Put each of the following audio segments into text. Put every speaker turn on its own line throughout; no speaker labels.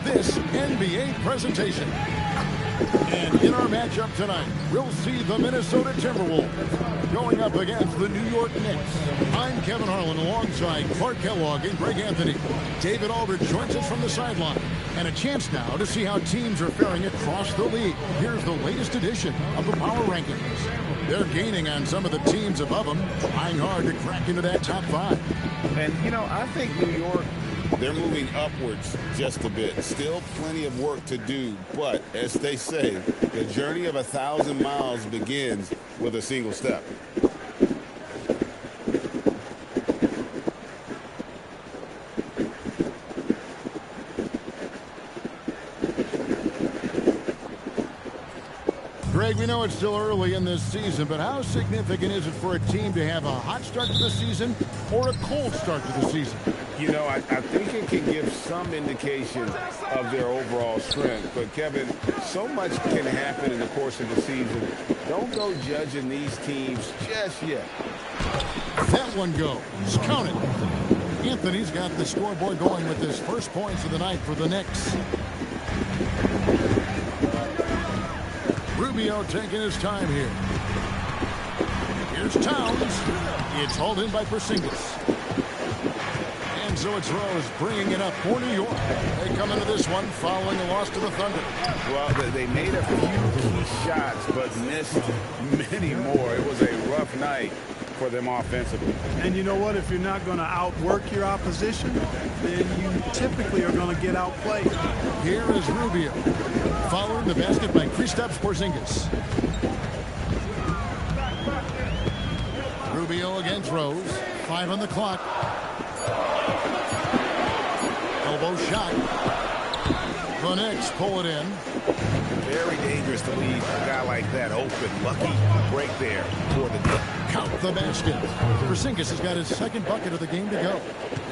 this NBA presentation. And in our matchup tonight, we'll see the Minnesota Timberwolves going up against the New York Knicks. I'm Kevin Harlan alongside Clark Kellogg and Greg Anthony. David Aldridge joins us from the sideline. And a chance now to see how teams are faring across the league. Here's the latest edition of the Power Rankings. They're gaining on some of the teams above them, trying hard to crack into that top five.
And, you know, I think New York, they're moving upwards just a bit. Still plenty of work to do. But, as they say, the journey of 1,000 miles begins with a single step.
Greg, we know it's still early in this season, but how significant is it for a team to have a hot start to the season or a cold start to the season?
You know, I think it can give some indication of their overall strength. But, Kevin, so much can happen in the course of the season. Don't go judging these teams just yet.
That one goes. Count it. Anthony's got the scoreboard going with his first points of the night for the Knicks. Rubio taking his time here. Here's Towns. It's hauled in by Porzingis. And so it's Rose bringing it up for New York. They come into this one following a loss to the Thunder.
Well, they made a few key shots, but missed many more. It was a rough night for them offensively.
And you know what? If you're not going to outwork your opposition, then you typically are going to get outplayed.
Here is Rubio. Following the basket by Kristaps Porzingis. Rubio against Rose. 5 on the clock. Elbow shot. The Knicks pull it in.
Very dangerous to leave a guy like that open. Lucky break there for the Knicks.
Count the basket. Porzingis has got his second bucket of the game to go.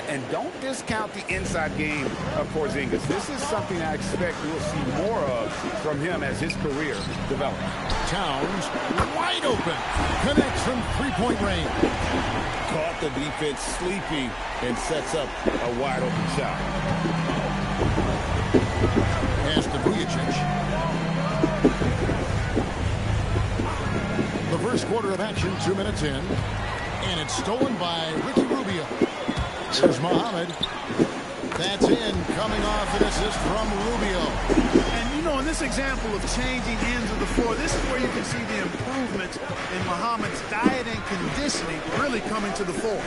And don't discount the inside game of Porzingis. This is something I expect we'll see more of from him as his career develops. Towns
Wide open. Connects from three-point range.
Caught the defense sleeping and sets up a wide open shot.
Pass to Vujacic. The first quarter of action, 2 minutes in. And it's stolen by Ricky Rubio. There's Muhammad. That's in, coming off an assist from Rubio.
And, you know, in this example of changing ends of the floor, this is where you can see the improvements in Muhammad's diet and conditioning really coming to the fore.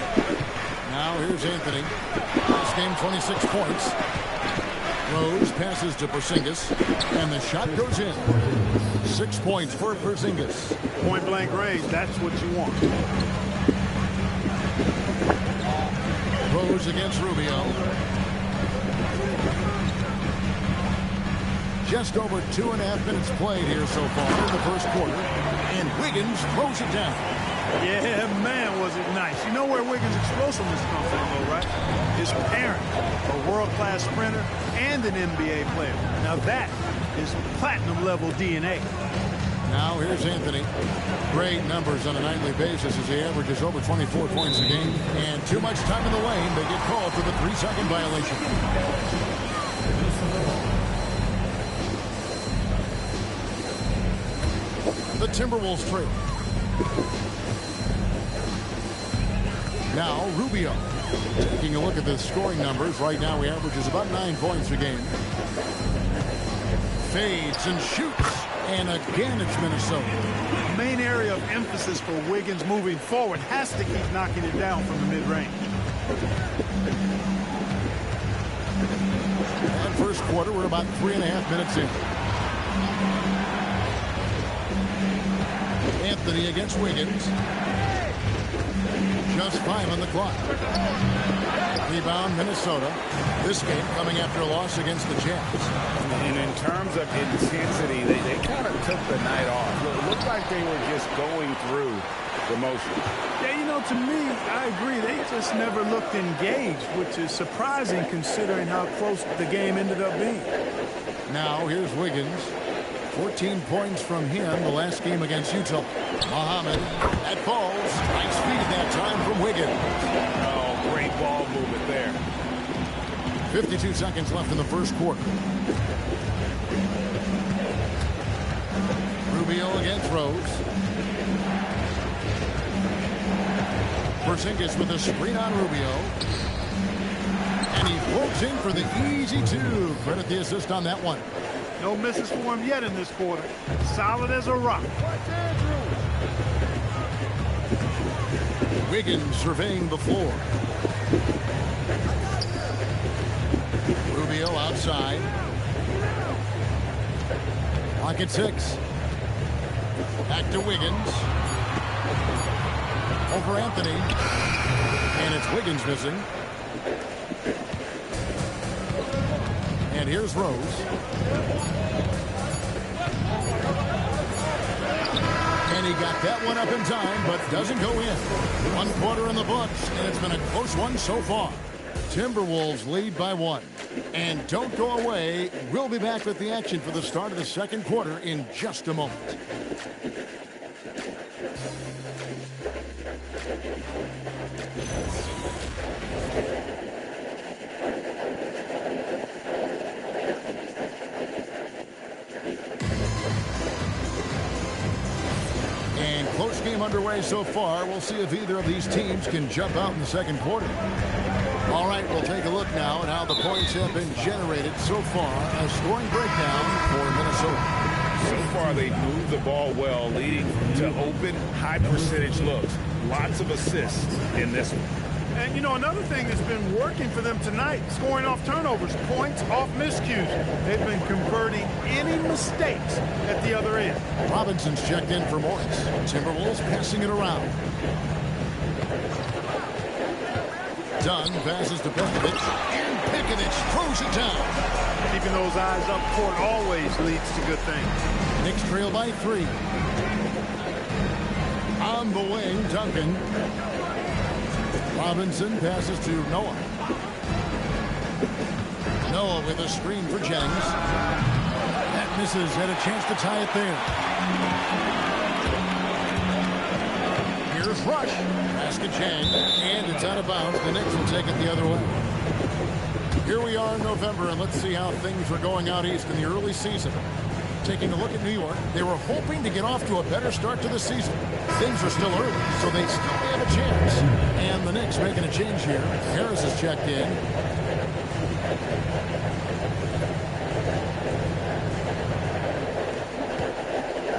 Now here's Anthony. This game, 26 points. Rose passes to Porzingis, and the shot goes in. 6 points for Porzingis.
Point-blank range, that's what you want.
Rose against Rubio. Just over 2.5 minutes played here so far in the first quarter. And Wiggins throws it down.
Yeah, man, was it nice. You know where Wiggins' explosiveness comes from, though, right? His parent, a world-class sprinter and an NBA player. Now that is platinum-level DNA.
Now here's Anthony. Great numbers on a nightly basis as he averages over 24 points a game. And too much time in the lane. They get called for the 3-second violation. The Timberwolves trail. Now Rubio. Taking a look at the scoring numbers. Right now he averages about 9 points a game. Fades and shoots. And again, it's Minnesota.
The main area of emphasis for Wiggins moving forward has to keep knocking it down from the mid-range.
And first quarter, we're about 3.5 minutes in. Anthony against Wiggins. Just 5 on the clock. Rebound, Minnesota. This game coming after a loss against the Jazz.
And in terms of intensity, they kind of took the night off. It looked like they were just going through the motions.
Yeah, you know, to me, I agree. They just never looked engaged, which is surprising considering how close the game ended up being.
Now, here's Wiggins. 14 points from him the last game against Utah. Muhammad, that falls. Nice feed that time from Wiggins.
Oh, great ball movement there.
52 seconds left in the first quarter. Rubio again throws. Porzingis with a screen on Rubio. And he floats in for the easy two. Credit the assist on that one.
No misses for him yet in this quarter. Solid as a rock.
Wiggins surveying the floor. Rubio outside. Clock at 6. Back to Wiggins. Over Anthony. And it's Wiggins missing. And here's Rose. And he got that one up in time, but doesn't go in. 1 quarter in the books, and it's been a close one so far. Timberwolves lead by 1. And don't go away. We'll be back with the action for the start of the second quarter in just a moment. And close game underway so far. We'll see if either of these teams can jump out in the second quarter. All right, we'll take a look now at how the points have been generated so far. A scoring breakdown for Minnesota.
So far, they've moved the ball well, leading to open, high-percentage looks. Lots of assists in this one.
And, you know, another thing that's been working for them tonight, scoring off turnovers, points off miscues. They've been converting any mistakes at the other end.
Robinson's checked in for Morris. Timberwolves passing it around. Dunn passes to Pekovic, and Pekovic throws it down.
Keeping those eyes up court always leads to good things.
Knicks trail by 3. On the wing, Duncan. Robinson passes to Noah. Noah with a screen for Jennings. That misses, had a chance to tie it there. Here's Rush. Basket Chang, and it's out of bounds. The Knicks will take it the other way. Here we are in November, and let's see how things were going out east in the early season. Taking a look at New York, they were hoping to get off to a better start to the season. Things are still early, so they still may have a chance. And the Knicks making a change here. Harris is checked in.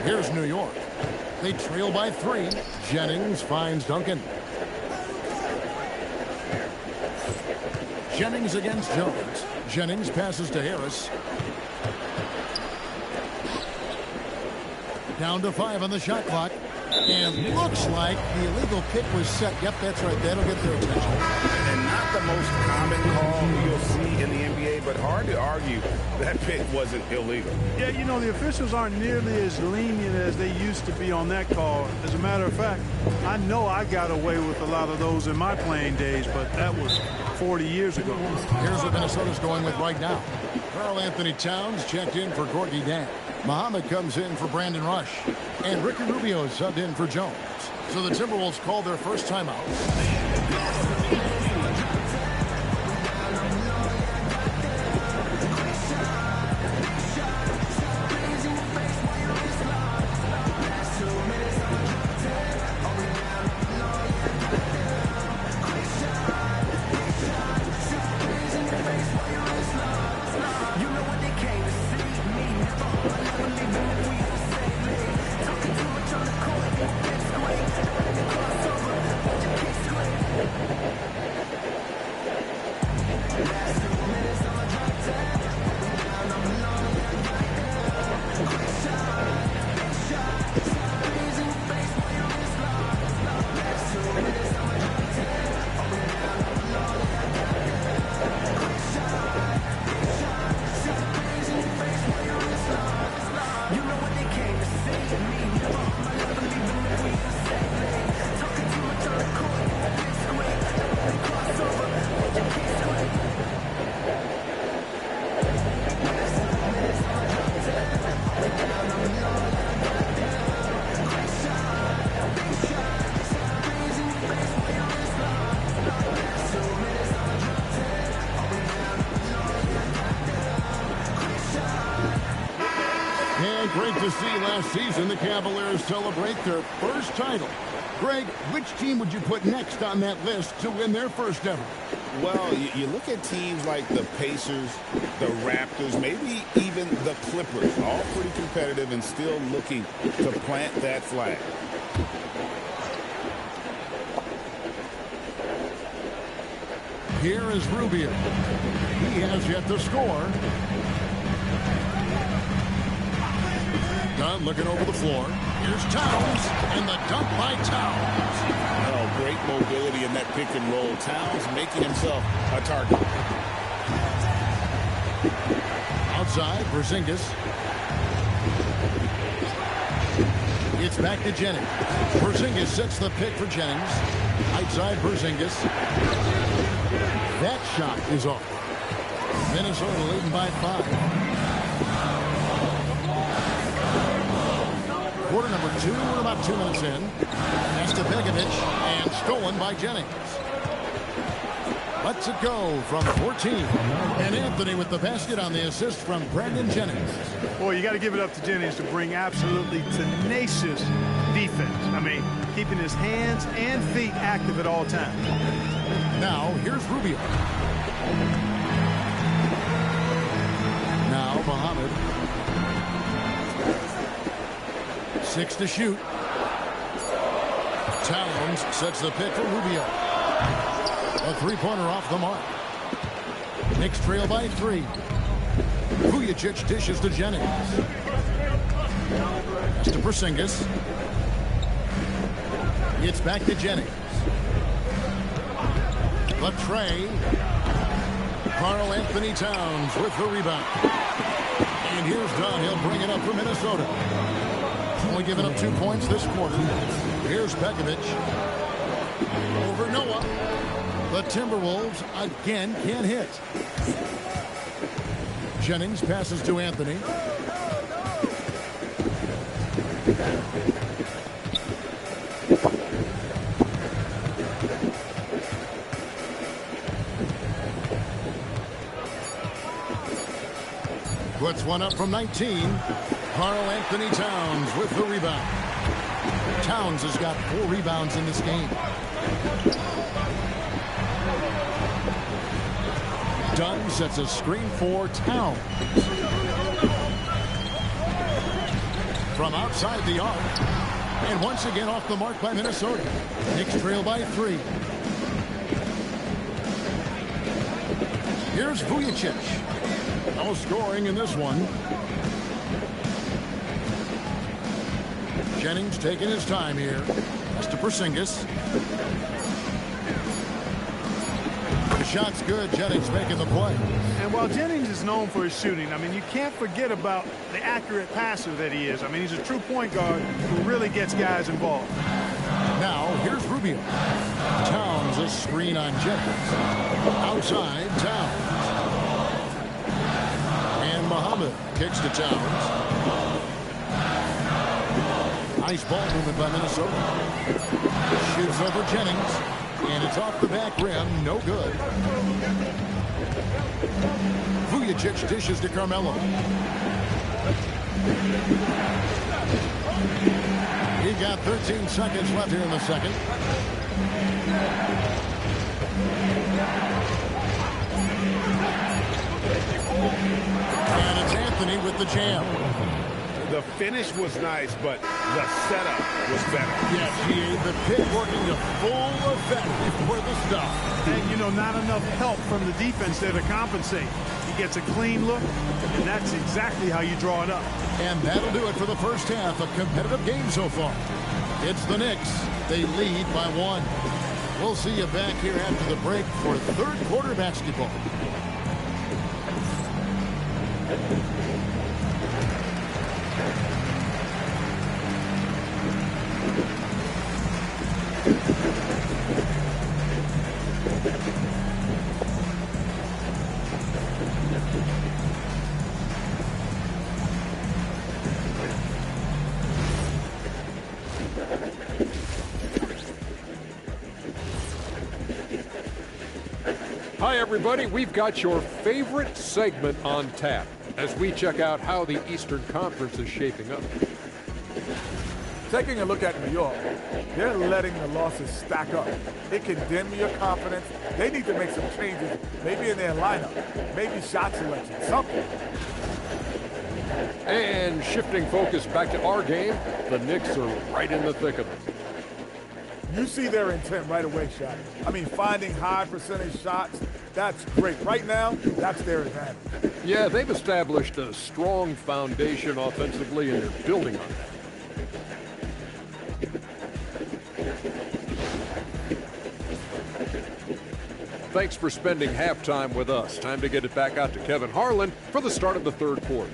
Here's New York. They trail by 3. Jennings finds Duncan. Jennings against Jones. Jennings passes to Harris. Down to 5 on the shot clock. And looks like the illegal pick was set. Yep, that's right. That'll get their attention.
And not the most common call you'll see in the NBA, but hard to argue that pick wasn't illegal.
Yeah, you know, the officials aren't nearly as lenient as they used to be on that call. As a matter of fact, I know I got away with a lot of those in my playing days, but that was 40 years ago.
Here's what Minnesota's going with right now. Karl Anthony Towns checked in for Gorgui Dieng. Muhammad comes in for Brandon Rush. And Ricky Rubio is subbed in for Jones. So the Timberwolves called their first timeout. And great to see last season the Cavaliers celebrate their first title. Greg, which team would you put next on that list to win their first ever?
Well, you look at teams like the Pacers, the Raptors, maybe even the Clippers, all pretty competitive and still looking to plant that flag.
Here is Rubio. He has yet to score. Dunn looking over the floor. Here's Towns, and the dunk by Towns.
Oh, great mobility in that pick and roll. Towns making himself a target.
Outside, Porzingis. It's back to Jennings. Porzingis sets the pick for Jennings. Outside, Porzingis. That shot is off. Minnesota leading by 5. Quarter number 2, we're about 2 minutes in. Pass to Begovic, and stolen by Jennings. Lets it go from 14. And Anthony with the basket on the assist from Brandon Jennings.
Boy, you got to give it up to Jennings to bring absolutely tenacious defense. I mean, keeping his hands and feet active at all times.
Now, here's Rubio. Now, Muhammad. 6 to shoot. Towns sets the pick for Rubio. A three-pointer off the mark. Knicks trail by 3. Vujacic dishes to Jennings. Pass to Porzingis. It's back to Jennings. Latre. Karl Anthony Towns with the rebound. And here's Dunn. He'll bring it up for Minnesota. Only giving up 2 points this quarter. Here's Begovic. Over Noah. The Timberwolves again can't hit. Jennings passes to Anthony. Puts one up from 19. Karl Anthony Towns with the rebound. Towns has got 4 rebounds in this game. Dunn sets a screen for Towns. From outside the arc. And once again off the mark by Minnesota. Knicks trail by 3. Here's Vujacic. No scoring in this one. Jennings taking his time here. That's to Porzingis. The shot's good. Jennings making the play.
And while Jennings is known for his shooting, I mean, you can't forget about the accurate passer that he is. I mean, he's a true point guard who really gets guys involved.
Now, here's Rubio. Towns a screen on Jennings. Outside, Towns. And Muhammad kicks to Towns. Nice ball movement by Minnesota. Shoots over Jennings. And it's off the back rim. No good. Vujacic dishes to Carmelo. He got 13 seconds left here in the second. And it's Anthony with the jam.
The finish was nice, but the setup was better.
Yeah, G.A., the pick working to full effect for the stop.
And, you know, not enough help from the defense there to compensate. He gets a clean look, and that's exactly how you draw it up.
And that'll do it for the first half. A competitive game so far. It's the Knicks. They lead by 1. We'll see you back here after the break for third quarter basketball.
Hi, everyone. everybody, we've got your favorite segment on tap as we check out how the Eastern Conference is shaping up.
Taking a look at New York, they're letting the losses stack up. It can dim your confidence. They need to make some changes, maybe in their lineup, maybe shot selection, something.
And shifting focus back to our game, the Knicks are right in the thick of it.
You see their intent right away, Shaq. I mean, finding high percentage shots, that's great. Right now, that's their advantage.
Yeah, they've established a strong foundation offensively, and they're building on that. Thanks for spending halftime with us. Time to get it back out to Kevin Harlan for the start of the third quarter.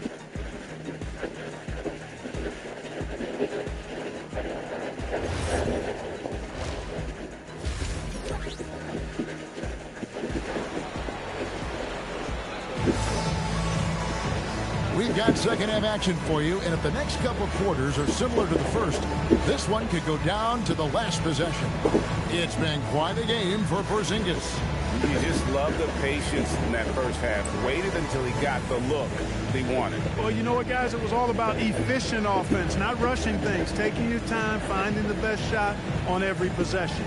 We've got second-half action for you, and if the next couple quarters are similar to the first, this one could go down to the last possession. It's been quite a game for Porzingis.
You just love the patience in that first half. Waited until he got the look he wanted.
Well, you know what, guys? It was all about efficient offense, not rushing things, taking your time, finding the best shot on every possession.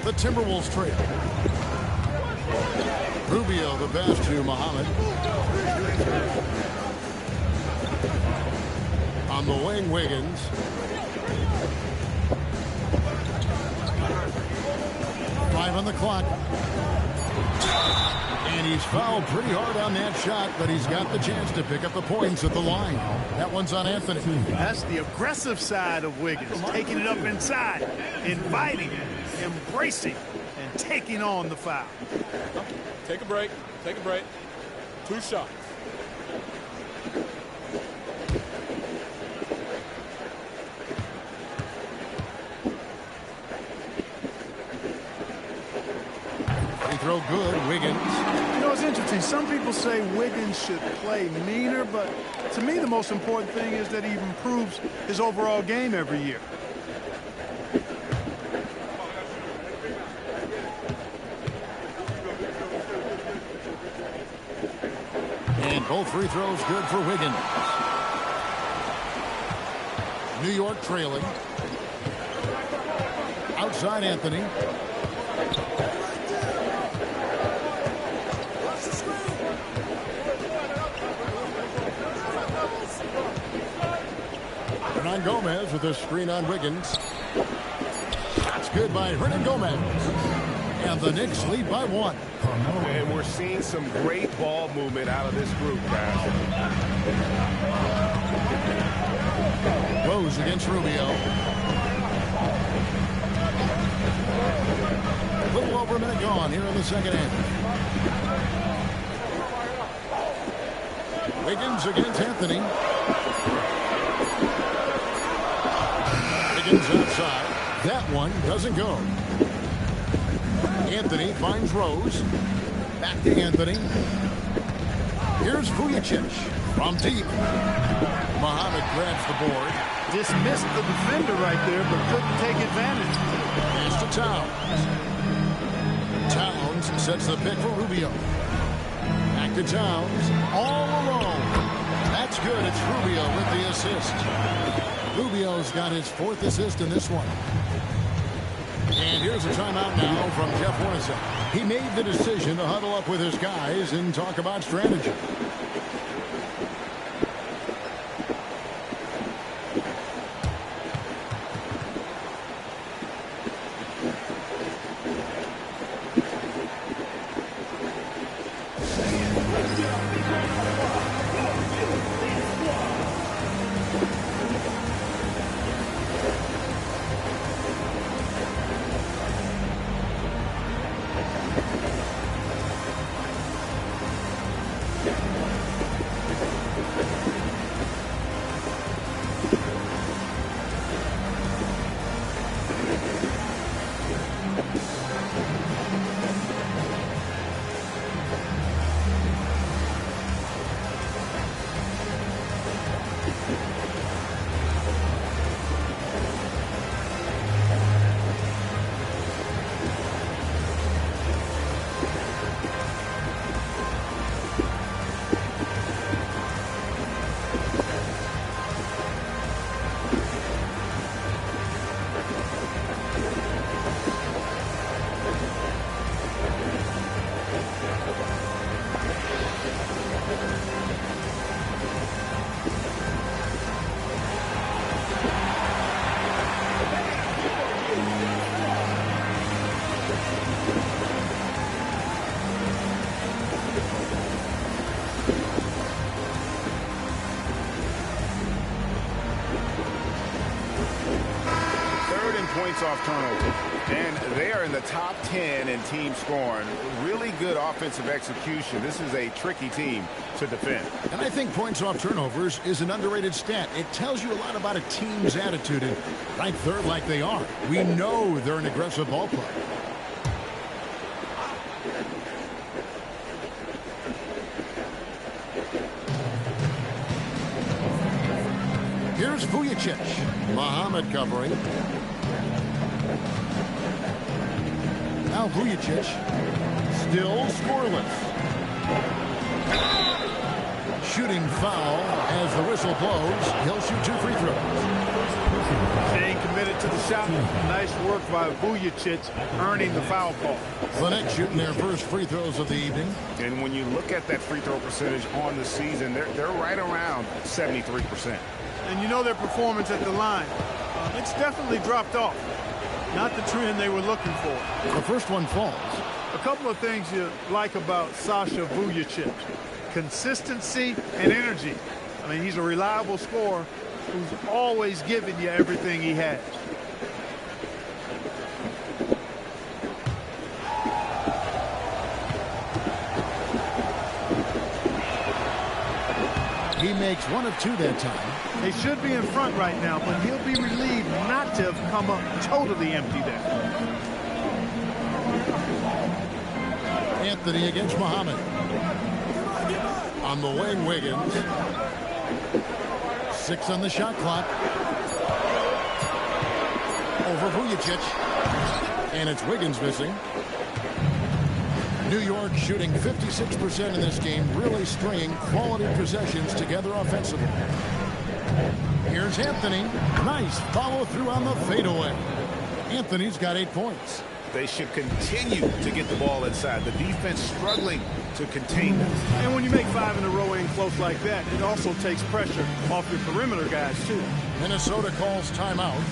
The Timberwolves trail. Rubio the best to Muhammad. On the wing, Wiggins. Five on the clock. And he's fouled pretty hard on that shot, but he's got the chance to pick up the points at the line. That one's on Anthony.
That's the aggressive side of Wiggins, taking it up inside, inviting, embracing, and taking on the foul.
Take a break. Take a break. 2 shots.
Free throw good, Wiggins.
You know, it's interesting. Some people say Wiggins should play meaner, but to me the most important thing is that he improves his overall game every year.
And both free throws good for Wiggins. New York trailing. Outside Anthony. Hernan Gomez with a screen on Wiggins. That's good by Hernan Gomez. And the Knicks lead by 1.
And we're seeing some great ball movement out of this group, guys.
Rose against Rubio. A little over a minute gone here in the second half. Wiggins against Anthony. Wiggins outside. That one doesn't go. Anthony finds Rose. Back to Anthony. Here's Vujicic from deep. Muhammad grabs the board.
Dismissed the defender right there, but couldn't take advantage.
Pass to Towns. Towns sets the pick for Rubio. Back to Towns. All alone. That's good. It's Rubio with the assist. Rubio's got his 4th assist in this one. And here's a timeout now from Jeff Hornacek. He made the decision to huddle up with his guys and talk about strategy.
points off turnovers. And they are in the top 10 in team scoring. Really good offensive execution. This is a tricky team to defend.
And I think points off turnovers is an underrated stat. It tells you a lot about a team's attitude. And ranked third like they are, we know they're an aggressive ball club. Here's Vujicic. Muhammad covering. Now Vujicic still scoreless. Shooting foul as the whistle blows. He'll shoot 2 free throws.
Staying committed to the shot. Nice work by Vujicic earning the foul call.
The Knicks shooting their first free throws of the evening.
And when you look at that free throw percentage on the season, they're right around 73%.
And you know their performance at the line. It's definitely dropped off. Not the trend they were looking for.
The first one falls.
A couple of things you like about Sasha Vujicic. Consistency and energy. I mean, he's a reliable scorer who's always giving you everything he has.
He makes 1 of 2 that time.
They should be in front right now, but he'll be relieved not to have come up totally empty there.
Anthony against Muhammad. On the wing, Wiggins. 6 on the shot clock. Over Vujicic. And it's Wiggins missing. New York shooting 56% in this game, really stringing quality possessions together offensively. Here's Anthony. Nice follow through on the fadeaway. Anthony's got 8 points.
They should continue to get the ball inside. The defense struggling to contain them.
And when you make 5 in a row in close like that, it also takes pressure off your perimeter guys, too.
Minnesota calls timeout.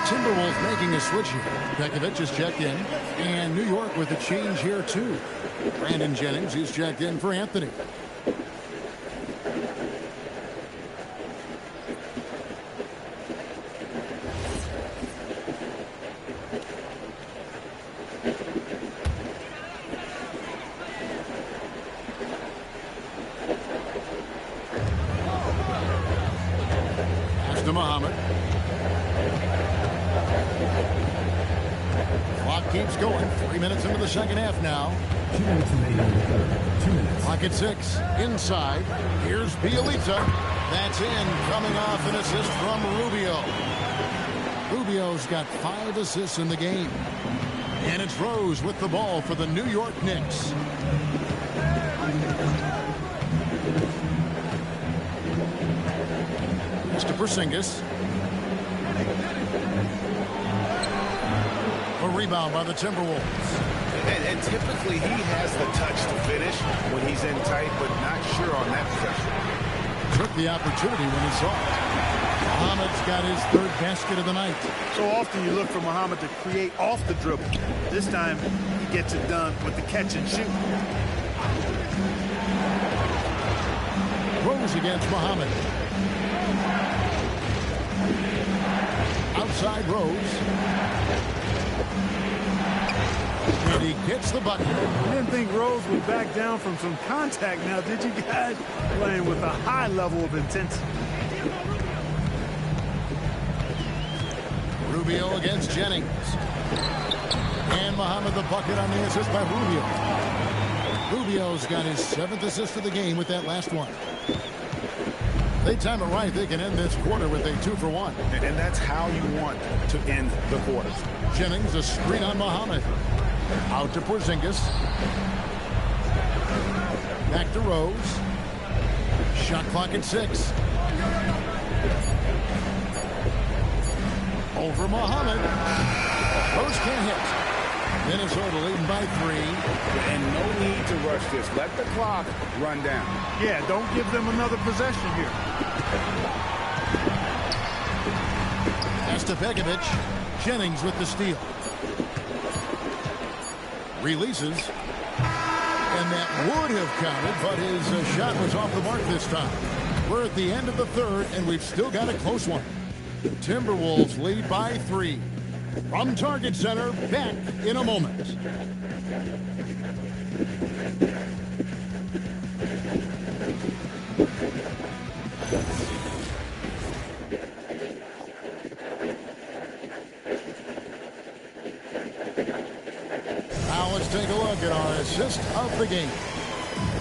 Timberwolves making a switch here. Pekovic is checked in. And New York with a change here, too. Brandon Jennings, he's checked in for Anthony. Pass to Muhammad. Clock keeps going. 3 minutes into the second half now.
2 minutes remaining in the third. 2 minutes.
Clock at 6. Inside. Here's Bielitsa. That's in. Coming off an assist from Rubio. Rubio's got 5 assists in the game. And it's Rose with the ball for the New York Knicks. It's to Porzingis. A rebound by the Timberwolves.
And typically he has the touch to finish when he's in tight, but not sure on that possession.
Took the opportunity when he saw it. Muhammad's got his third basket of the night.
So often you look for Muhammad to create off the dribble. This time he gets it done with the catch and shoot.
Rose against Muhammad. Outside Rose. And he gets the bucket.
I didn't think Rose would back down from some contact now, did you guys? Playing with a high level of intensity.
Rubio against Jennings. And Muhammad the bucket on the assist by Rubio. Rubio's got his 7th assist of the game with that last one. They time it right, they can end this quarter with a 2-for-1.
And that's how you want to end the quarter.
Jennings, a screen on Muhammad. Out to Porzingis. Back to Rose. Shot clock at 6. Over Muhammad. Rose can't hit. Minnesota leading by 3.
And no need to rush this. Let the clock run down.
Yeah, don't give them another possession here.
Estebegovic. Jennings with the steal. Releases. And that would have counted, but his shot was off the mark this time. We're at the end of the third, and we've still got a close one. Timberwolves lead by 3. From Target Center, back in a moment. Now let's take a look at our assist of the game.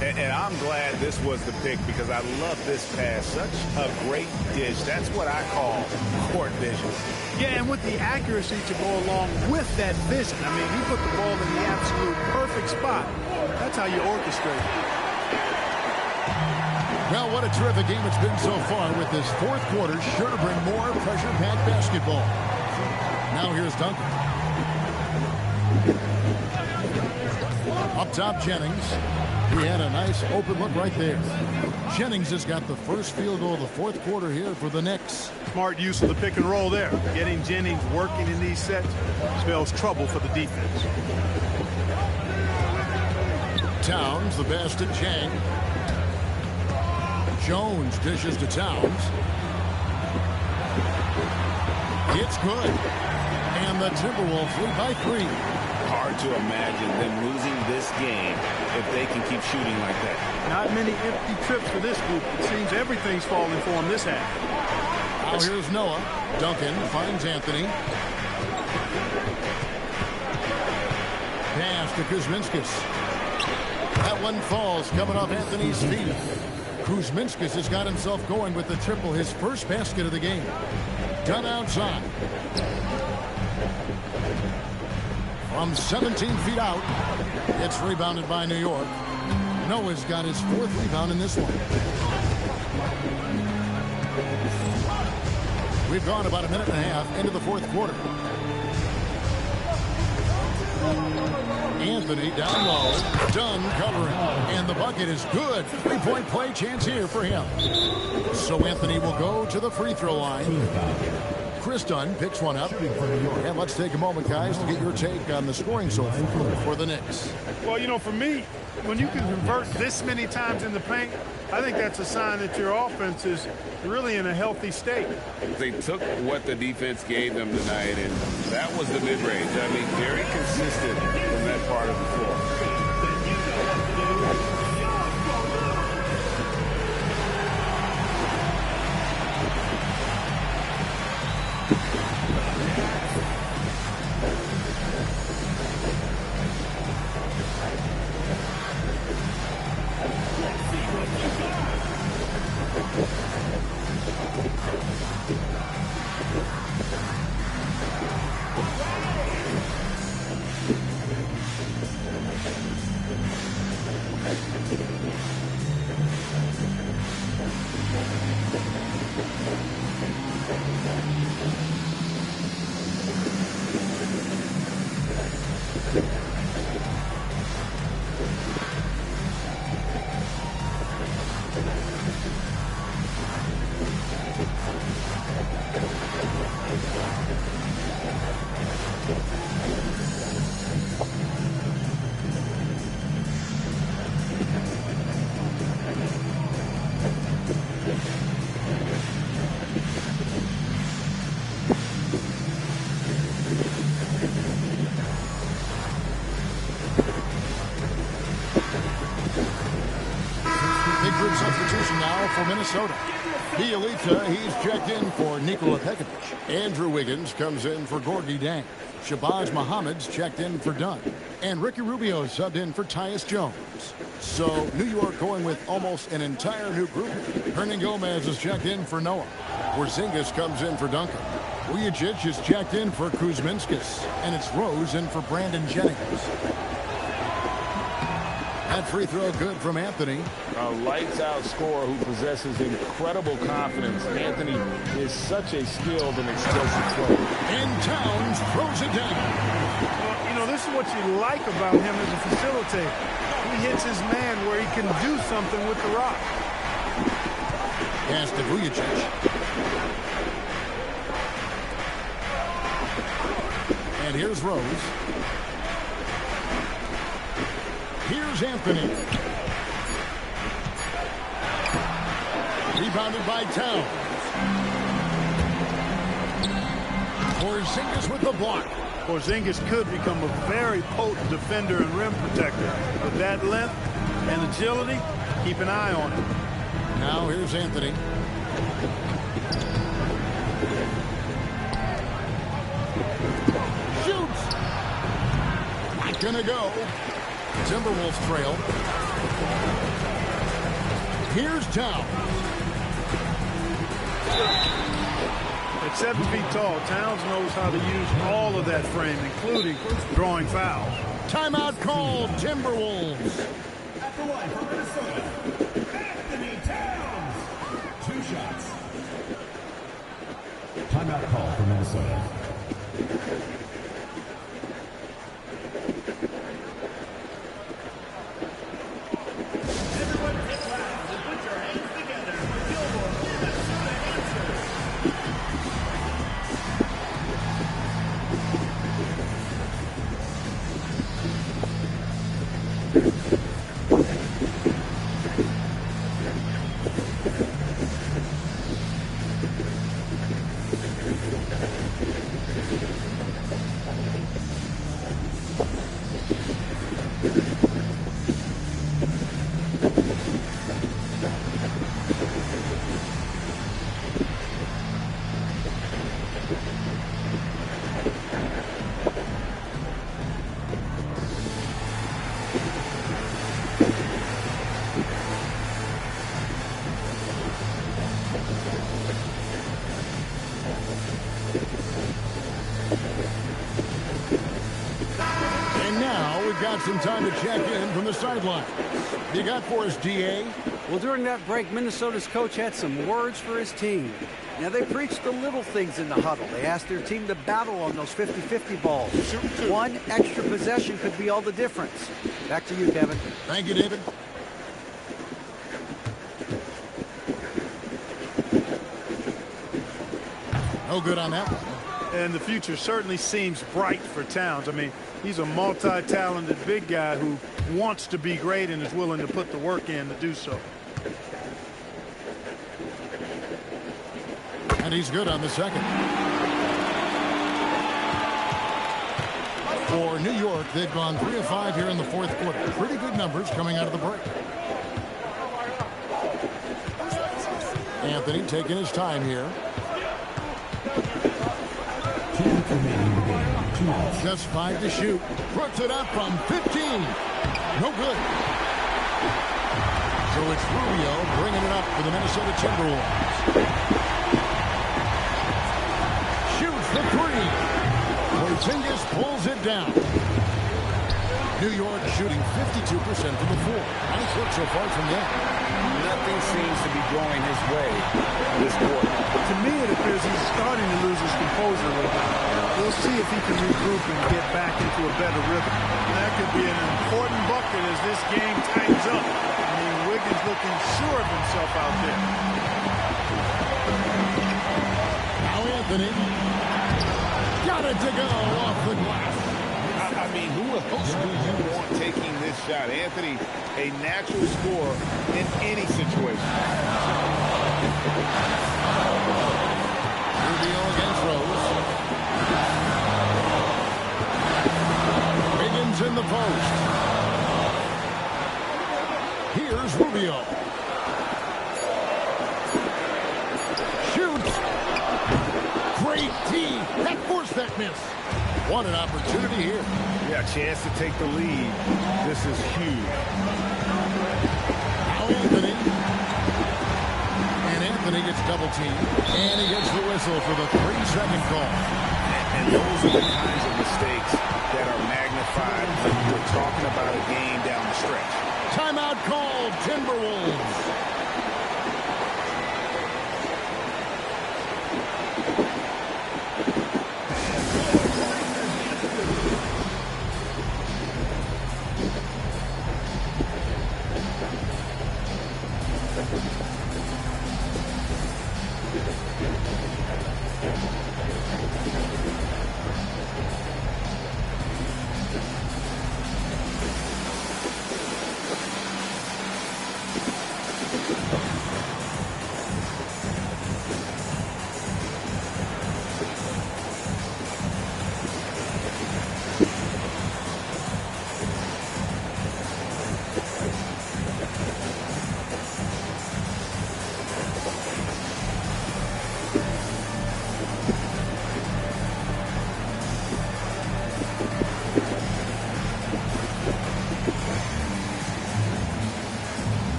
And I'm glad this was the pick because I love this pass. Such a great dish. That's what I call court vision.
Yeah, and with the accuracy to go along with that vision. I mean, he put the ball in the absolute perfect spot. That's how you orchestrate it.
Well, what a terrific game it's been so far with this fourth quarter. Sure to bring more pressure-packed basketball. Now here's Duncan. Up top, Jennings. He had a nice open look right there. Jennings has got the first field goal of the fourth quarter here for the Knicks.
Smart use of the pick and roll there. Getting Jennings working in these sets spells trouble for the defense.
Towns, the best to Chang. Jones dishes to Towns. It's good. And the Timberwolves lead by 3.
Hard to imagine them losing this game if they can keep shooting like that.
Not many empty trips for this group. It seems everything's falling for them this half.
Now here's Noah. Duncan finds Anthony. Pass to Kuzminskis. That one falls coming off Anthony's feet. Kuzminskis has got himself going with the triple, his first basket of the game. Done outside. From 17 feet out, it's rebounded by New York. Noah's got his 4th rebound in this one. We've gone about a minute and a half into the fourth quarter. Anthony down low. Dunn covering. And the bucket is good. 3-point play chance here for him. So Anthony will go to the free throw line. Chris Dunn picks one up. And let's take a moment, guys, to get your take on the scoring so far for the Knicks.
Well, you know, for me, when you can convert this many times in the paint, I think that's a sign that your offense is really in a healthy state.
They took what the defense gave them tonight, and that was the mid-range. I mean, very consistent from that part of the floor.
Substitution now for Minnesota. Bielitsa, he's checked in for Nikola Pekovic. Andrew Wiggins comes in for Gorgie Dang. Shabazz Muhammad's checked in for Dunn. And Ricky Rubio subbed in for Tyus Jones. So New York going with almost an entire new group. Hernan Gomez is checked in for Noah. Porzingis comes in for Duncan. Vujacic is checked in for Kuzminskis. And it's Rose in for Brandon Jennings. That free throw good from Anthony.
A lights-out scorer who possesses incredible confidence. Anthony is such a skilled and explosive player.
And Towns throws it down.
Well, you know, this is what you like about him as a facilitator. He hits his man where he can do something with the rock.
Pass to Vujacic. And here's Rose. Here's Anthony. Rebounded by Towns. Porzingis with the block.
Porzingis could become a very potent defender and rim protector. With that length and agility, keep an eye on him.
Now here's Anthony. Shoots. Not gonna go. Timberwolves trail. Here's Towns.
At 7 feet tall, Towns knows how to use all of that frame, including drawing fouls.
Timeout called, Timberwolves.
At the line for Minnesota, Anthony Towns. 2 shots. Timeout call for Minnesota.
Got some time to check in from the sideline. You got for us, DA?
Well, during that break, Minnesota's coach had some words for his team. Now, they preached the little things in the huddle. They asked their team to battle on those 50-50 balls. One extra possession could be all the difference. Back to you, Kevin.
Thank you, David. No good on that one.
And the future certainly seems bright for Towns. I mean, he's a multi-talented big guy who wants to be great and is willing to put the work in to do so.
And he's good on the second. For New York, they've gone 3 of 5 here in the fourth quarter. Pretty good numbers coming out of the break. Anthony taking his time here.
2 minutes remaining in the game. 2 minutes.
Just 5 to shoot. Puts it up from 15. No good. So it's Rubio bringing it up for the Minnesota Timberwolves. Shoots the 3. Porzingis pulls it down. New York shooting 52% from the floor. Nice look so far from them.
Nothing seems to be going his way this quarter.
To me, it appears he's starting to lose his composure a little bit. We'll see if he can regroup and get back into a better rhythm. That could be an important bucket as this game tightens up. I mean, Wiggins looking sure of himself out there.
Now Anthony. Got got it to go off the glass.
I mean, who else do you want taking this shot? Anthony, a natural scorer in any situation.
Rubio against Rose. Wiggins in the post. Here's Rubio. Shoots. Great D. That forced that miss. What an opportunity here.
Yeah, chance to take the lead. This is huge.
Now Anthony. And Anthony gets double teamed. And he gets the whistle for the 3-second call.
And those are the kinds of mistakes that are magnified when we're talking about a game down the stretch.
Timeout called, Timberwolves.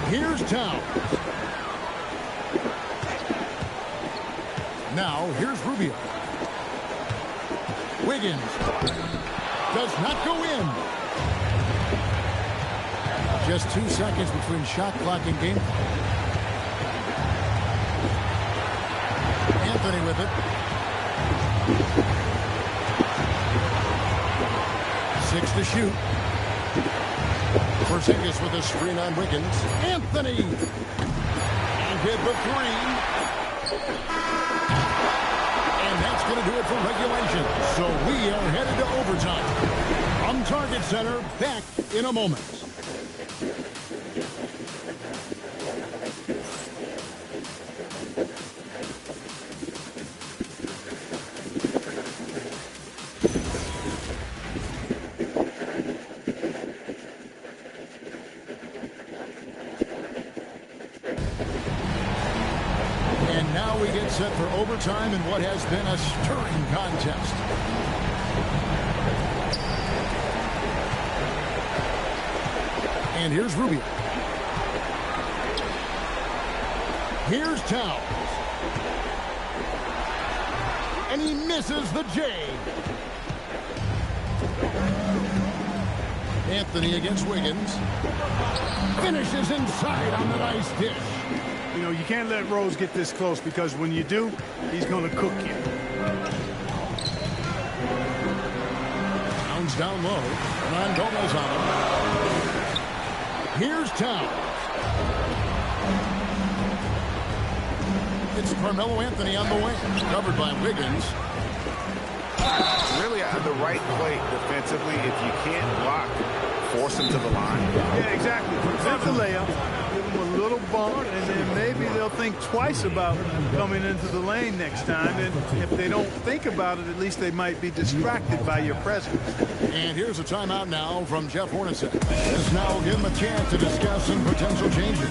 Here's Towns. Now, here's Rubio. Wiggins does not go in. Just 2 seconds between shot clock and game clock. Anthony with it. 6 to shoot. Porzingis with a screen on Wiggins. Anthony! And hit the 3. And that's going to do it for regulation. So we are headed to overtime. From Target Center, back in a moment. Set for overtime in what has been a stirring contest. And here's Rubio. Here's Towns. And he misses the J. Anthony against Wiggins. Finishes inside on the nice dish.
You know, you can't let Rose get this close because when you do, he's going to cook you.
Towns down low. Ron Gomez on him. Here's Towns. It's Carmelo Anthony on the wing. Covered by Wiggins.
Really the right play defensively. If you can't block, force him to the line.
Yeah, exactly. Prevent the layup. Give him a little bump, and then maybe they'll think twice about coming into the lane next time. And if they don't think about it, at least they might be distracted by your presence.
And here's a timeout now from Jeff Hornacek. This now will give him a chance to discuss some potential changes.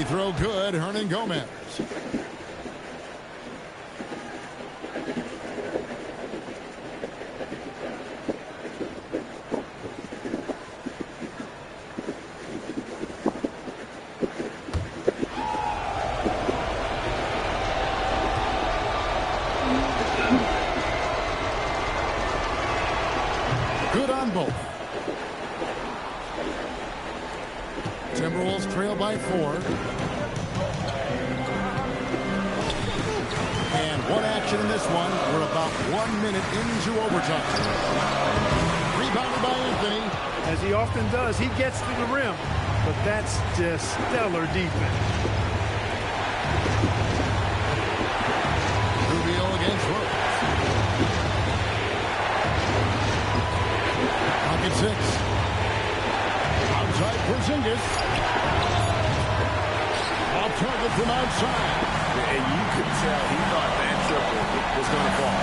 Free throw good, Hernan Gomez. Good on both. Timberwolves trail by 4. And one action in this one. We're about 1 minute into overtime. Rebounded by Anthony.
As he often does, he gets to the rim, but that's just stellar defense.
Rubio against Rose. Pocket 6. Outside Porzingis. Off target from outside.
And you could tell he thought that triple was going to fall.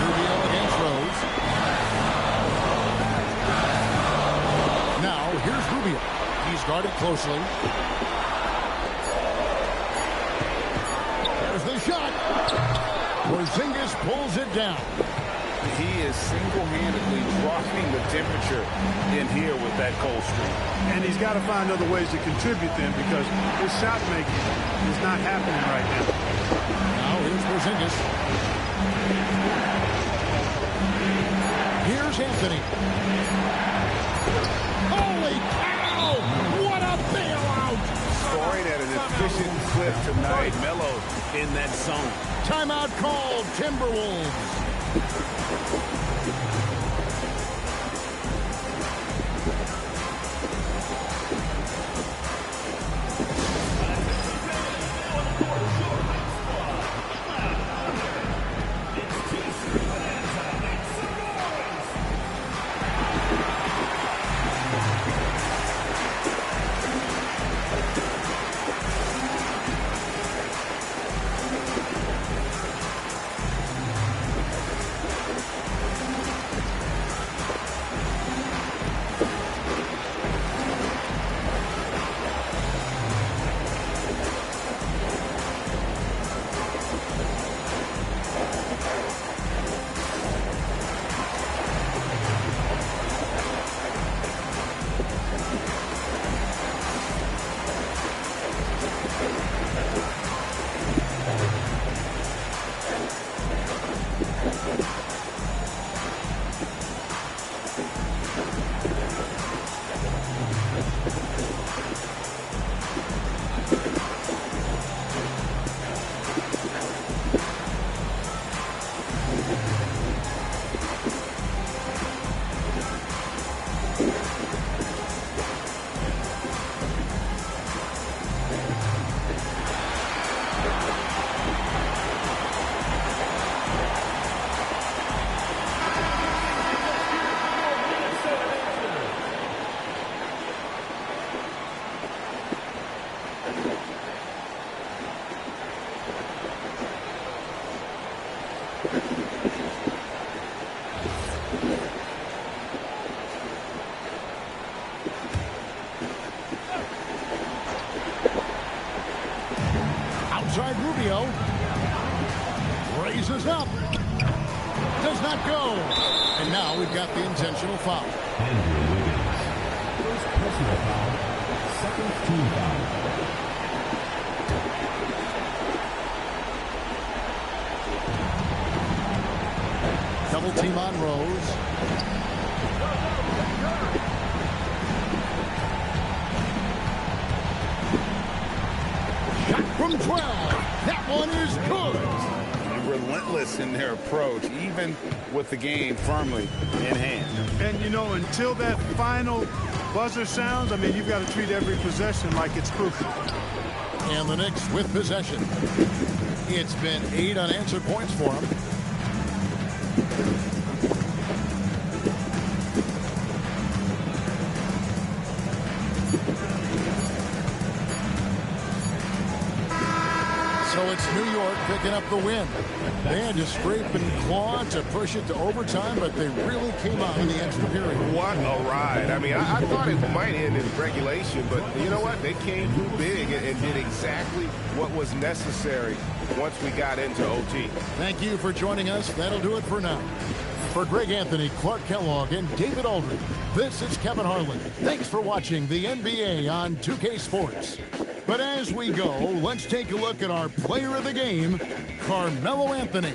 Rubio against Rose. Now, here's Rubio. He's guarded closely. There's the shot. Porzingis pulls it down.
He is single-handedly dropping the temperature in here with that cold streak.
And he's got to find other ways to contribute then, because his shot making is not happening right now.
Now here's Porzingis. Here's Anthony. Holy cow! What a bailout!
Scoring at an efficient clip tonight. Melo in that zone.
Timeout called, Timberwolves. goes up. Does not go. And now we've got the intentional foul.
Andrew Wiggins. First personal foul. Second team foul.
Double team on Rose. Shot from 12. That one is good.
Relentless in their approach, even with the game firmly in hand.
And, you know, until that final buzzer sounds, I mean, you've got to treat every possession like it's crucial.
And the Knicks with possession. It's been 8 unanswered points for them. So it's New York picking up the win. They had to scrape and claw to push it to overtime, but they really came out in the extra period.
What a ride. I mean, I thought it might end in regulation, but you know what? They came through big and did exactly what was necessary once we got into OT.
Thank you for joining us. That'll do it for now. For Greg Anthony, Clark Kellogg, and David Aldridge, this is Kevin Harlan. Thanks for watching the NBA on 2K Sports. But as we go, let's take a look at our player of the game, Carmelo Anthony.